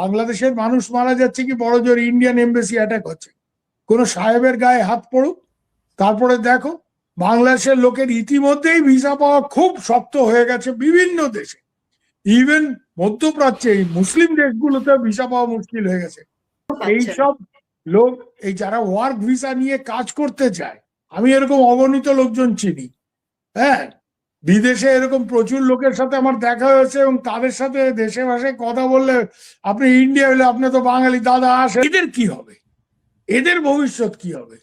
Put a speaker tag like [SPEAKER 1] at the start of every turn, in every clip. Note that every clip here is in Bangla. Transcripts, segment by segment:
[SPEAKER 1] বাংলাদেশের মানুষ মারা যাচ্ছে কি বড় জোর ইন্ডিয়ান এমবেসি অ্যাটাক হচ্ছে, কোন সাহেবের গায়ে হাত পড়ুক। তারপরে দেখো বাংলাদেশের লোকের ইতিমধ্যেই ভিসা পাওয়া খুব শক্ত হয়ে গেছে বিভিন্ন দেশে, ইভেন মধ্যপ্রাচ্যে মুসলিম দেশগুলোতে ভিসা পাওয়া মুশকিল হয়ে গেছে। এইসব লোক এই যারা ওয়ার্ক ভিসা নিয়ে কাজ করতে চায়, আমি এরকম অগণিত লোকজন চিনি। হ্যাঁ, বিদেশে এরকম প্রচুর লোকের সাথে আমার দেখা হয়েছে এবং তাদের সাথে দেশে ভাষায় কথা বললে, আপনি ইন্ডিয়া হলে আপনি তো বাঙালি দাদা আসে, এদের কি হবে? এদের ভবিষ্যৎ কি হবে?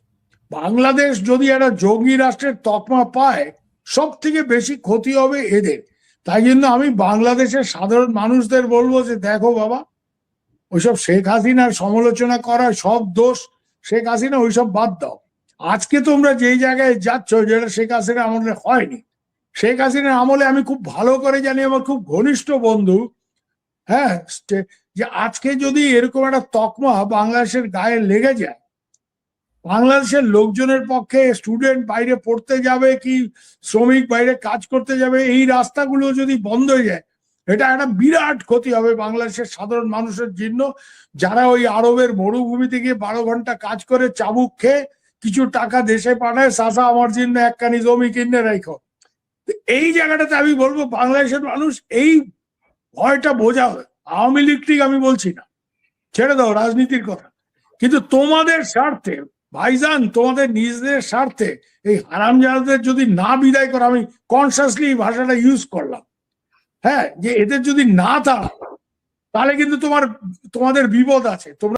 [SPEAKER 1] বাংলাদেশ যদি একটা জঙ্গি রাষ্ট্রের তকমা পায়, সব থেকে বেশি ক্ষতি হবে এদের। তাই জন্য আমি বাংলাদেশের সাধারণ মানুষদের বলবো যে দেখো বাবা, ওইসব শেখ হাসিনার সমালোচনা করা সব দোষ শেখ হাসিনা, ওইসব বাদ দাও। আজকে তোমরা যেই জায়গায় যাচ্ছ, যেটা শেখ হাসিনা আমলে হয়নি। শেখ হাসিনার আমলে আমি খুব ভালো করে জানি, আমার খুব ঘনিষ্ঠ বন্ধু, হ্যাঁ, যে আজকে যদি এরকম একটা তকমা বাংলাদেশের গায়ে লেগে যায়, বাংলাদেশের লোকজনের পক্ষে স্টুডেন্ট বাইরে পড়তে যাবে কি শ্রমিক বাইরে কাজ করতে যাবে, এই রাস্তাগুলো যদি বন্ধ হয়ে যায়, এটা একটা বিরাট ক্ষতি হবে বাংলাদেশের সাধারণ মানুষের জন্য, যারা ওই আরবের মরুভূমিতে গিয়ে 12 ঘন্টা কাজ করে চাবুক খেয়ে কিছু টাকা দেশে পাঠায়, চাচা আমার জন্য একখানি জমি কিনে রাখো। এই জায়গাটাতে আমি বলবো বাংলাদেশের মানুষ এই ভয়টা বোঝা হয়। আওয়ামী লীগ ঠিক আমি বলছি না, ছেড়ে দাও রাজনীতির কথা, কিন্তু তোমাদের স্বার্থে ভাইজান, তোমাদের নিজেদের স্বার্থে এই হারামজাদাদের যদি না বিদায় করো, আমি কনসিয়াসলি ভাষাটা ইউজ করলাম, হ্যাঁ, যে এদের যদি না দাঁড়ায় তাহলে কিন্তু তোমাদের বিপদ আছে। তোমরা